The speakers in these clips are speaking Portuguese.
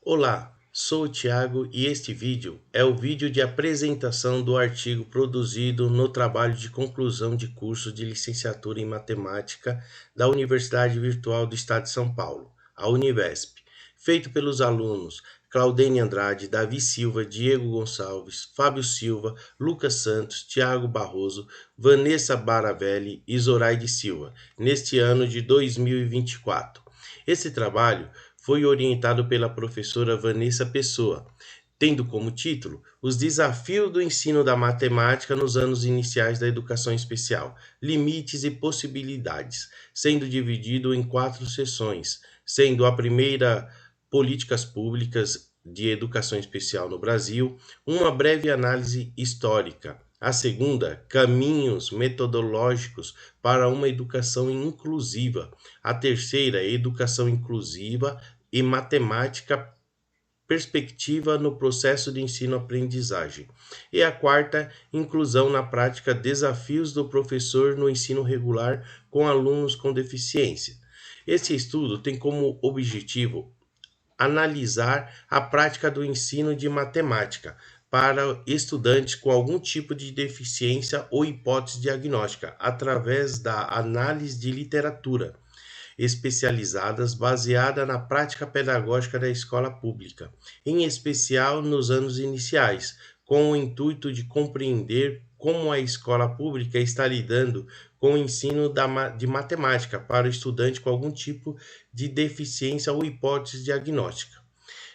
Olá, sou o Tiago e este vídeo é o vídeo de apresentação do artigo produzido no trabalho de conclusão de curso de licenciatura em matemática da Universidade Virtual do Estado de São Paulo, a Univesp, feito pelos alunos Claudene Andrade, Davi Silva, Diego Gonçalves, Fábio Silva, Lucas Santos, Tiago Barroso, Vanessa Baravelli e Zoraide Silva, neste ano de 2024. Esse trabalho foi orientado pela professora Vanessa Pessoa, tendo como título Os desafios do ensino da matemática nos anos iniciais da educação especial, limites e possibilidades, sendo dividido em 4 sessões, sendo a primeira Políticas Públicas de Educação Especial no Brasil, uma breve análise histórica. A segunda, caminhos metodológicos para uma educação inclusiva. A terceira, educação inclusiva e matemática, perspectiva no processo de ensino-aprendizagem. E a quarta, inclusão na prática, desafios do professor no ensino regular com alunos com deficiência. Esse estudo tem como objetivo analisar a prática do ensino de matemática para estudantes com algum tipo de deficiência ou hipótese diagnóstica, através da análise de literatura especializadas baseada na prática pedagógica da escola pública, em especial nos anos iniciais, com o intuito de compreender como a escola pública está lidando com o ensino de matemática para o estudante com algum tipo de deficiência ou hipótese diagnóstica.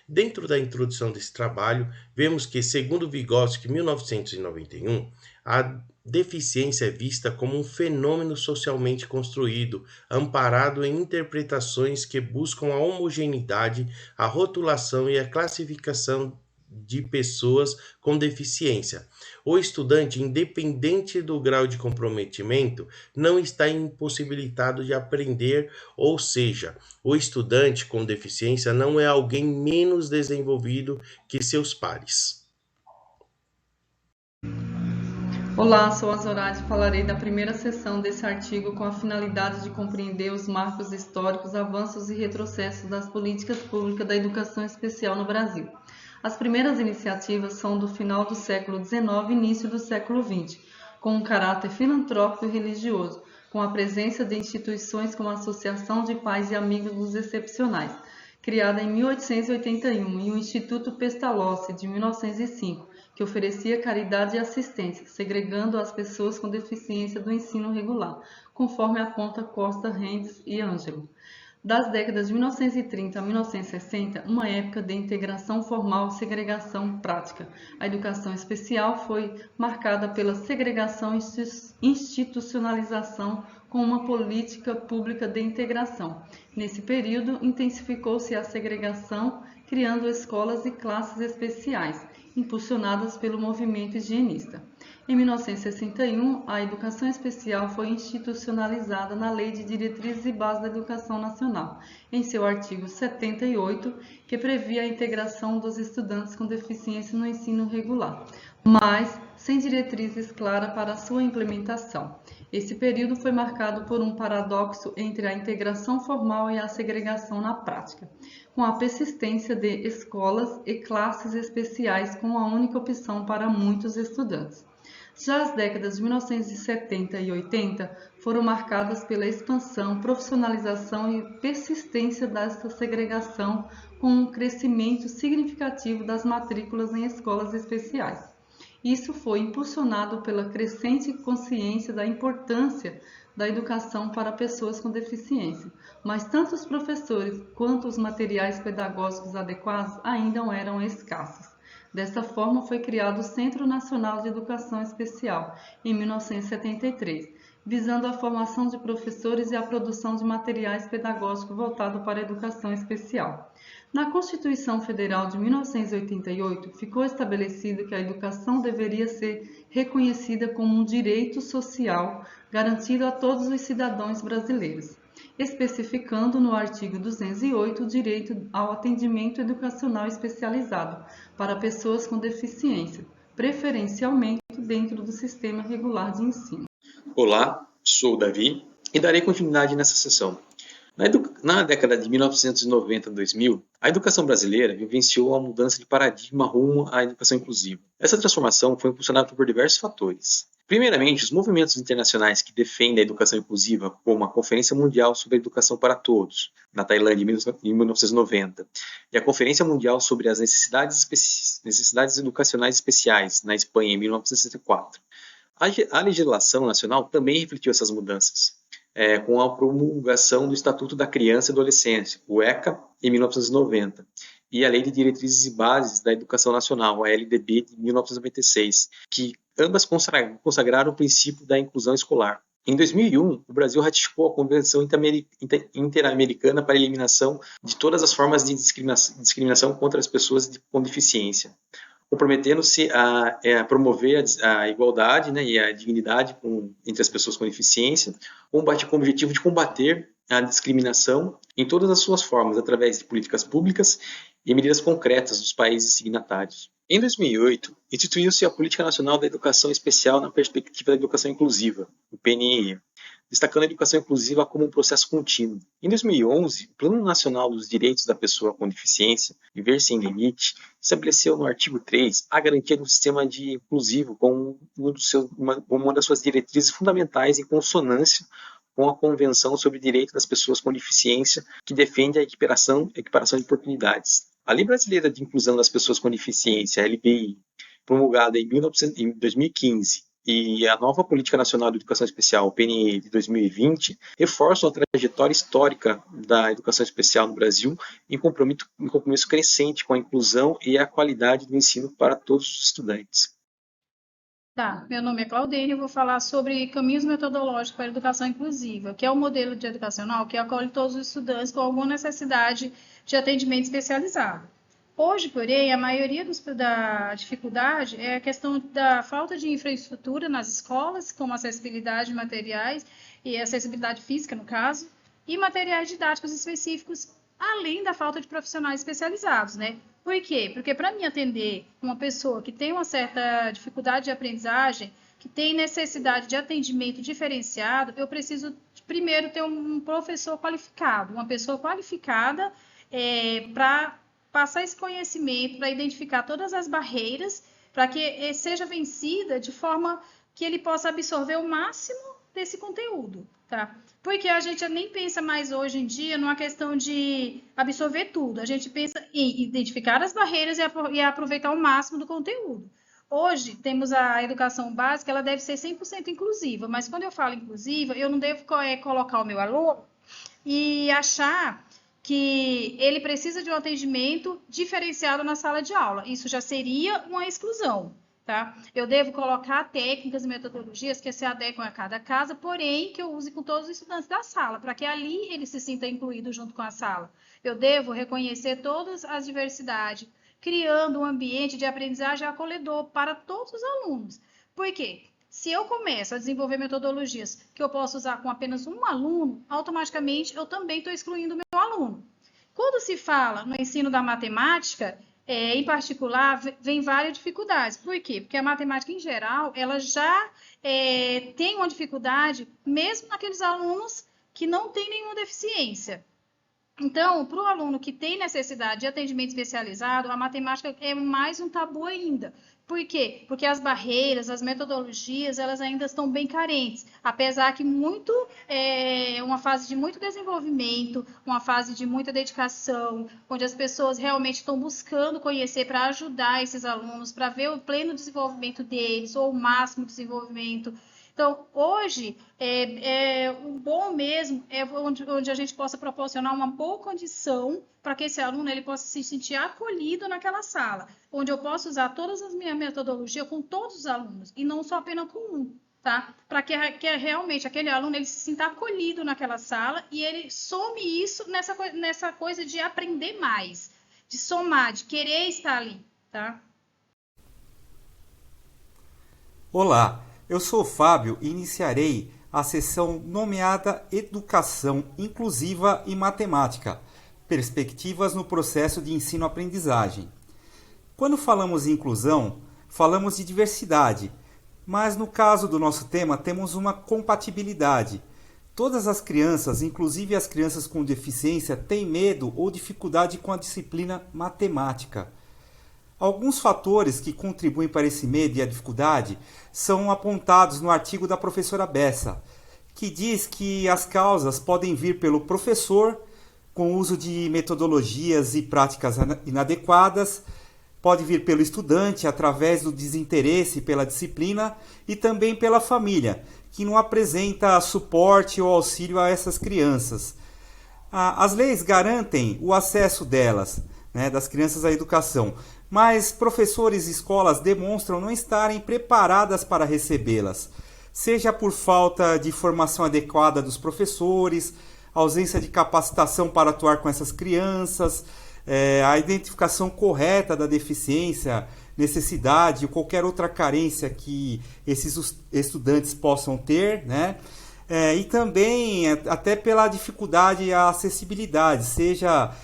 Dentro da introdução desse trabalho, vemos que, segundo Vygotsky, 1991, a deficiência é vista como um fenômeno socialmente construído, amparado em interpretações que buscam a homogeneidade, a rotulação e a classificação de pessoas com deficiência. O estudante, independente do grau de comprometimento, não está impossibilitado de aprender, ou seja, o estudante com deficiência não é alguém menos desenvolvido que seus pares. Olá, sou a Zoraide e falarei da primeira seção desse artigo com a finalidade de compreender os marcos históricos, avanços e retrocessos das políticas públicas da educação especial no Brasil. As primeiras iniciativas são do final do século XIX e início do século XX, com um caráter filantrópico e religioso, com a presença de instituições como a Associação de Pais e Amigos dos Excepcionais, criada em 1881, e o Instituto Pestalozzi, de 1905, que oferecia caridade e assistência, segregando as pessoas com deficiência do ensino regular, conforme aponta Costa, Rendes e Ângelo. Das décadas de 1930 a 1960, uma época de integração formal e segregação prática. A educação especial foi marcada pela segregação e institucionalização com uma política pública de integração. Nesse período, intensificou-se a segregação, criando escolas e classes especiais, impulsionadas pelo movimento higienista. Em 1961, a educação especial foi institucionalizada na Lei de Diretrizes e Bases da Educação Nacional, em seu artigo 78, que previa a integração dos estudantes com deficiência no ensino regular, mas sem diretrizes claras para a sua implementação. Esse período foi marcado por um paradoxo entre a integração formal e a segregação na prática, com a persistência de escolas e classes especiais como a única opção para muitos estudantes. Já as décadas de 1970 e 80 foram marcadas pela expansão, profissionalização e persistência desta segregação, com um crescimento significativo das matrículas em escolas especiais. Isso foi impulsionado pela crescente consciência da importância da educação para pessoas com deficiência, mas tanto os professores quanto os materiais pedagógicos adequados ainda eram escassos. Desta forma, foi criado o Centro Nacional de Educação Especial, em 1973, visando a formação de professores e a produção de materiais pedagógicos voltados para a educação especial. Na Constituição Federal de 1988, ficou estabelecido que a educação deveria ser reconhecida como um direito social garantido a todos os cidadãos brasileiros, especificando no artigo 208 o direito ao atendimento educacional especializado para pessoas com deficiência, preferencialmente dentro do sistema regular de ensino. Olá, sou o Davi e darei continuidade nessa sessão. Na década de 1990 a 2000, a educação brasileira vivenciou uma mudança de paradigma rumo à educação inclusiva. Essa transformação foi impulsionada por diversos fatores. Primeiramente, os movimentos internacionais que defendem a educação inclusiva, como a Conferência Mundial sobre a Educação para Todos, na Tailândia, em 1990, e a Conferência Mundial sobre as Necessidades Educacionais Especiais, na Espanha, em 1964. A legislação nacional também refletiu essas mudanças, com a promulgação do Estatuto da Criança e Adolescência, o ECA, em 1990, e a Lei de Diretrizes e Bases da Educação Nacional, a LDB, de 1996, que ambas consagraram o princípio da inclusão escolar. Em 2001, o Brasil ratificou a Convenção Interamericana para a Eliminação de todas as formas de discriminação contra as pessoas com deficiência, comprometendo-se a promover a igualdade, né, e a dignidade entre as pessoas com deficiência, com o objetivo de combater a discriminação em todas as suas formas, através de políticas públicas e medidas concretas dos países signatários. Em 2008, instituiu-se a Política Nacional da Educação Especial na Perspectiva da Educação Inclusiva, o PNE, destacando a educação inclusiva como um processo contínuo. Em 2011, o Plano Nacional dos Direitos da Pessoa com Deficiência, Viver Sem Limite, estabeleceu no artigo 3 a garantia do sistema inclusivo como uma das suas diretrizes fundamentais em consonância com a Convenção sobre o Direito das Pessoas com Deficiência, que defende a equiparação de oportunidades. A Lei Brasileira de Inclusão das Pessoas com Deficiência, a LBI, promulgada em 2015, e a nova Política Nacional de Educação Especial, o PNE, de 2020, reforçam a trajetória histórica da educação especial no Brasil em compromisso crescente com a inclusão e a qualidade do ensino para todos os estudantes. Tá, meu nome é Claudine, eu vou falar sobre caminhos metodológicos para a educação inclusiva, que é um modelo de educacional que acolhe todos os estudantes com alguma necessidade de atendimento especializado. Hoje, porém, a maioria da dificuldade é a questão da falta de infraestrutura nas escolas, como acessibilidade de materiais e acessibilidade física, no caso, e materiais didáticos específicos, além da falta de profissionais especializados, né? Por quê? Porque para mim atender uma pessoa que tem uma certa dificuldade de aprendizagem, que tem necessidade de atendimento diferenciado, eu preciso primeiro ter um professor qualificado, uma pessoa qualificada para passar esse conhecimento, para identificar todas as barreiras, para que seja vencida de forma que ele possa absorver o máximo desse conteúdo, tá? Porque a gente nem pensa mais hoje em dia numa questão de absorver tudo, a gente pensa em identificar as barreiras e aproveitar o máximo do conteúdo. Hoje, temos a educação básica, ela deve ser 100% inclusiva, mas quando eu falo inclusiva, eu não devo colocar o meu aluno e achar que ele precisa de um atendimento diferenciado na sala de aula. Isso já seria uma exclusão, tá? Eu devo colocar técnicas e metodologias que se adequam a cada casa, porém que eu use com todos os estudantes da sala, para que ali ele se sinta incluído junto com a sala. Eu devo reconhecer todas as diversidades, criando um ambiente de aprendizagem acolhedor para todos os alunos. Por quê? Se eu começo a desenvolver metodologias que eu posso usar com apenas um aluno, automaticamente eu também estou excluindo o meu aluno. Quando se fala no ensino da matemática, em particular, vem várias dificuldades. Por quê? Porque a matemática, em geral, ela já tem uma dificuldade, mesmo naqueles alunos que não têm nenhuma deficiência. Então, para o aluno que tem necessidade de atendimento especializado, a matemática é mais um tabu ainda. Por quê? Porque as barreiras, as metodologias, elas ainda estão bem carentes. Apesar que uma fase de muito desenvolvimento, uma fase de muita dedicação, onde as pessoas realmente estão buscando conhecer para ajudar esses alunos, para ver o pleno desenvolvimento deles, ou o máximo desenvolvimento. Então, hoje, o bom mesmo é onde a gente possa proporcionar uma boa condição para que esse aluno ele possa se sentir acolhido naquela sala, onde eu posso usar todas as minhas metodologias com todos os alunos, e não só apenas com um, tá? Para que realmente aquele aluno ele se sinta acolhido naquela sala e ele some isso nessa coisa de aprender mais, de somar, de querer estar ali, tá? Olá! Eu sou o Fábio e iniciarei a sessão nomeada Educação Inclusiva e Matemática, Perspectivas no Processo de Ensino-Aprendizagem. Quando falamos em inclusão, falamos de diversidade, mas no caso do nosso tema temos uma compatibilidade. Todas as crianças, inclusive as crianças com deficiência, têm medo ou dificuldade com a disciplina matemática. Alguns fatores que contribuem para esse medo e a dificuldade são apontados no artigo da professora Bessa, que diz que as causas podem vir pelo professor, com o uso de metodologias e práticas inadequadas, pode vir pelo estudante através do desinteresse pela disciplina e também pela família, que não apresenta suporte ou auxílio a essas crianças. As leis garantem o acesso delas, das crianças à educação, mas professores e escolas demonstram não estarem preparadas para recebê-las, seja por falta de formação adequada dos professores, ausência de capacitação para atuar com essas crianças, a identificação correta da deficiência, necessidade ou qualquer outra carência que esses estudantes possam ter, e também até pela dificuldade à acessibilidade, seja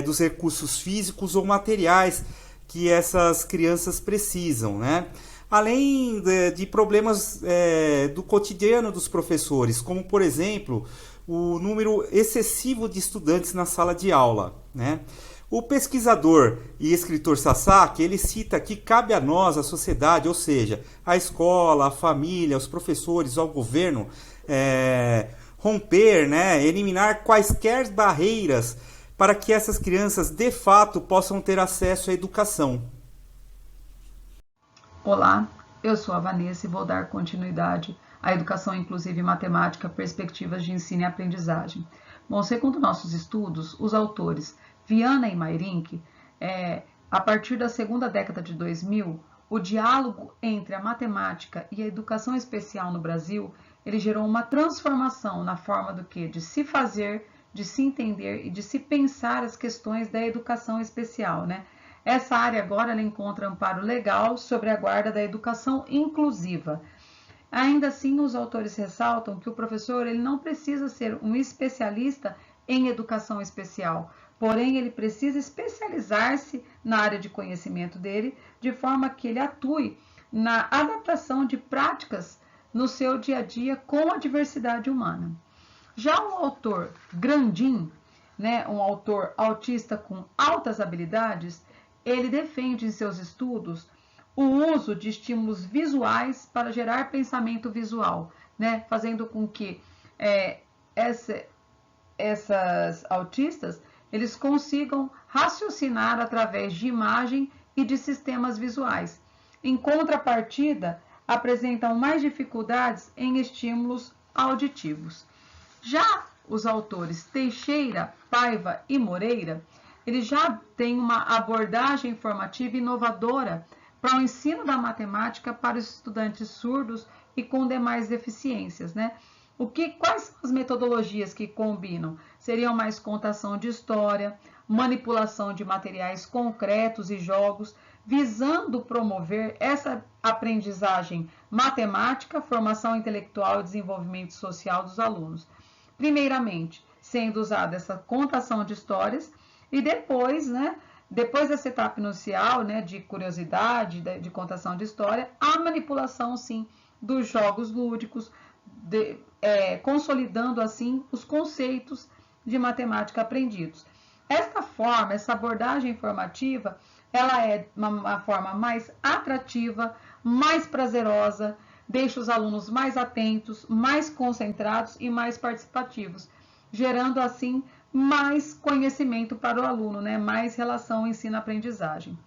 dos recursos físicos ou materiais que essas crianças precisam, além de problemas do cotidiano dos professores, como, por exemplo, o número excessivo de estudantes na sala de aula. O pesquisador e escritor Sasaki, ele cita que cabe a nós, a sociedade, ou seja, a escola, a família, os professores, ao governo, romper, eliminar quaisquer barreiras para que essas crianças, de fato, possam ter acesso à educação. Olá, eu sou a Vanessa e vou dar continuidade à Educação Inclusiva e Matemática, Perspectivas de Ensino e Aprendizagem. Bom, segundo nossos estudos, os autores Viana e Mairinck, a partir da segunda década de 2000, o diálogo entre a matemática e a educação especial no Brasil, ele gerou uma transformação na forma de se fazer, de se entender e de se pensar as questões da educação especial, Essa área agora ela encontra amparo legal sobre a guarda da educação inclusiva. Ainda assim, os autores ressaltam que o professor ele não precisa ser um especialista em educação especial, porém ele precisa especializar-se na área de conhecimento dele, de forma que ele atue na adaptação de práticas no seu dia a dia com a diversidade humana. Já o autor Grandin, um autor autista com altas habilidades, ele defende em seus estudos o uso de estímulos visuais para gerar pensamento visual, fazendo com que essas autistas eles consigam raciocinar através de imagem e de sistemas visuais. Em contrapartida, apresentam mais dificuldades em estímulos auditivos. Já os autores Teixeira, Paiva e Moreira, eles já têm uma abordagem informativa inovadora para o ensino da matemática para os estudantes surdos e com demais deficiências, Quais são as metodologias que combinam? Seriam mais contação de história, manipulação de materiais concretos e jogos, visando promover essa aprendizagem matemática, formação intelectual e desenvolvimento social dos alunos. Primeiramente, sendo usada essa contação de histórias e depois, depois dessa etapa inicial, de curiosidade, de contação de história, a manipulação, sim, dos jogos lúdicos, consolidando, assim, os conceitos de matemática aprendidos. Essa abordagem informativa, ela é uma forma mais atrativa, mais prazerosa, deixa os alunos mais atentos, mais concentrados e mais participativos, gerando, assim, mais conhecimento para o aluno, mais relação ensino-aprendizagem.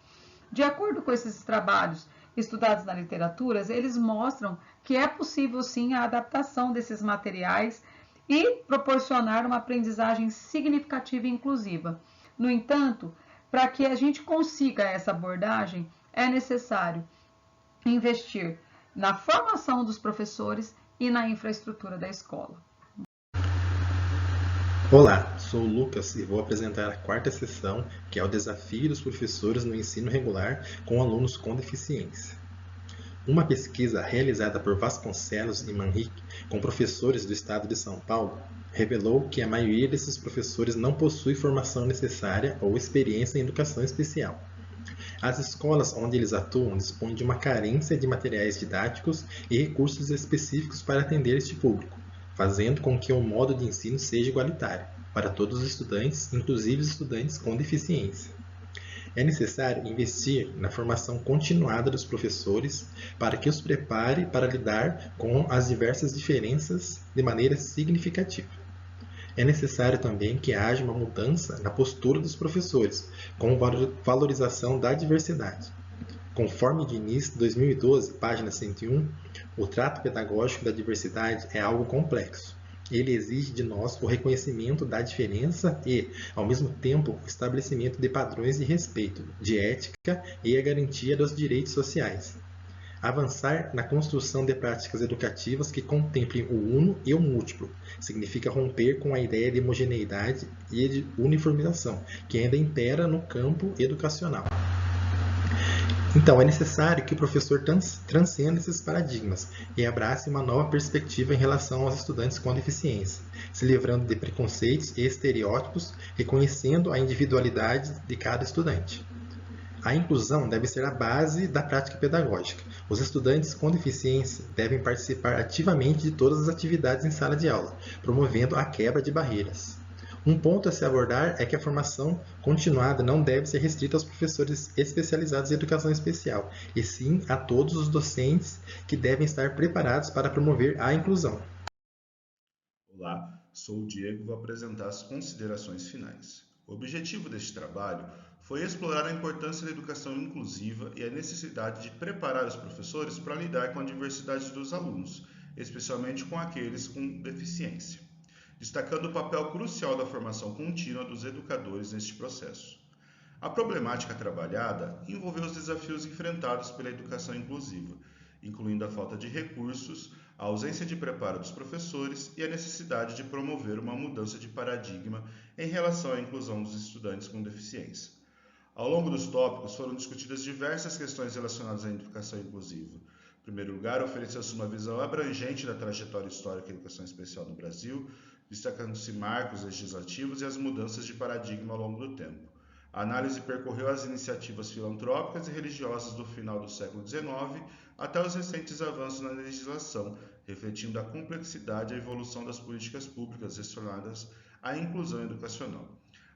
De acordo com esses trabalhos estudados na literatura, eles mostram que é possível, sim, a adaptação desses materiais e proporcionar uma aprendizagem significativa e inclusiva. No entanto, para que a gente consiga essa abordagem, é necessário investir na formação dos professores e na infraestrutura da escola. Olá, sou o Lucas e vou apresentar a quarta sessão, que é o desafio dos professores no ensino regular com alunos com deficiência. Uma pesquisa realizada por Vasconcelos e Manrique com professores do estado de São Paulo revelou que a maioria desses professores não possui formação necessária ou experiência em educação especial. As escolas onde eles atuam dispõem de uma carência de materiais didáticos e recursos específicos para atender este público, fazendo com que o modo de ensino seja igualitário para todos os estudantes, inclusive os estudantes com deficiência. É necessário investir na formação continuada dos professores para que os prepare para lidar com as diversas diferenças de maneira significativa. É necessário também que haja uma mudança na postura dos professores, com valorização da diversidade. Conforme Diniz, 2012, página 101, o trato pedagógico da diversidade é algo complexo. Ele exige de nós o reconhecimento da diferença e, ao mesmo tempo, o estabelecimento de padrões de respeito, de ética e a garantia dos direitos sociais. Avançar na construção de práticas educativas que contemplem o uno e o múltiplo significa romper com a ideia de homogeneidade e de uniformização, que ainda impera no campo educacional. Então, é necessário que o professor transcenda esses paradigmas e abrace uma nova perspectiva em relação aos estudantes com deficiência, se livrando de preconceitos e estereótipos, reconhecendo a individualidade de cada estudante. A inclusão deve ser a base da prática pedagógica. Os estudantes com deficiência devem participar ativamente de todas as atividades em sala de aula, promovendo a quebra de barreiras. Um ponto a se abordar é que a formação continuada não deve ser restrita aos professores especializados em educação especial, e sim a todos os docentes que devem estar preparados para promover a inclusão. Olá, sou o Diego e vou apresentar as considerações finais. O objetivo deste trabalho foi explorar a importância da educação inclusiva e a necessidade de preparar os professores para lidar com a diversidade dos alunos, especialmente com aqueles com deficiência, destacando o papel crucial da formação contínua dos educadores neste processo. A problemática trabalhada envolveu os desafios enfrentados pela educação inclusiva, incluindo a falta de recursos, a ausência de preparo dos professores e a necessidade de promover uma mudança de paradigma em relação à inclusão dos estudantes com deficiência. Ao longo dos tópicos foram discutidas diversas questões relacionadas à educação inclusiva. Em primeiro lugar, ofereceu-se uma visão abrangente da trajetória histórica da educação especial no Brasil, destacando-se marcos legislativos e as mudanças de paradigma ao longo do tempo. A análise percorreu as iniciativas filantrópicas e religiosas do final do século XIX até os recentes avanços na legislação, refletindo a complexidade e a evolução das políticas públicas relacionadas à inclusão educacional.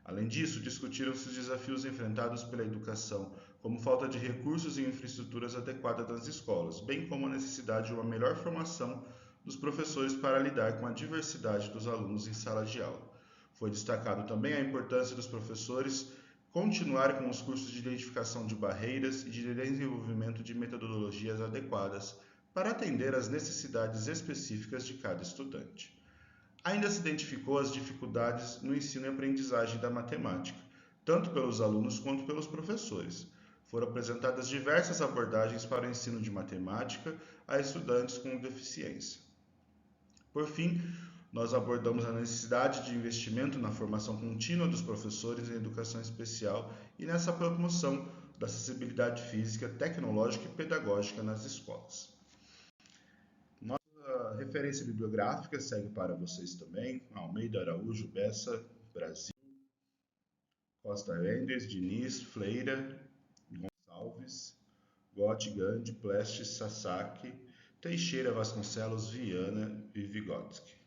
Além disso, discutiram-se os desafios enfrentados pela educação, como falta de recursos e infraestruturas adequadas nas escolas, bem como a necessidade de uma melhor formação dos professores para lidar com a diversidade dos alunos em sala de aula. Foi destacado também a importância dos professores continuar com os cursos de identificação de barreiras e de desenvolvimento de metodologias adequadas para atender às necessidades específicas de cada estudante. Ainda se identificou as dificuldades no ensino e aprendizagem da matemática, tanto pelos alunos quanto pelos professores. Foram apresentadas diversas abordagens para o ensino de matemática a estudantes com deficiência. Por fim, nós abordamos a necessidade de investimento na formação contínua dos professores em educação especial e nessa promoção da acessibilidade física, tecnológica e pedagógica nas escolas. Nossa referência bibliográfica segue para vocês também: Almeida, Araújo, Bessa, Brasil, Costa Enders, Diniz, Fleira, Gonçalves, Gotti, Gandhi, Plestes, Sasaki, Teixeira, Vasconcelos, Viana e Vygotsky.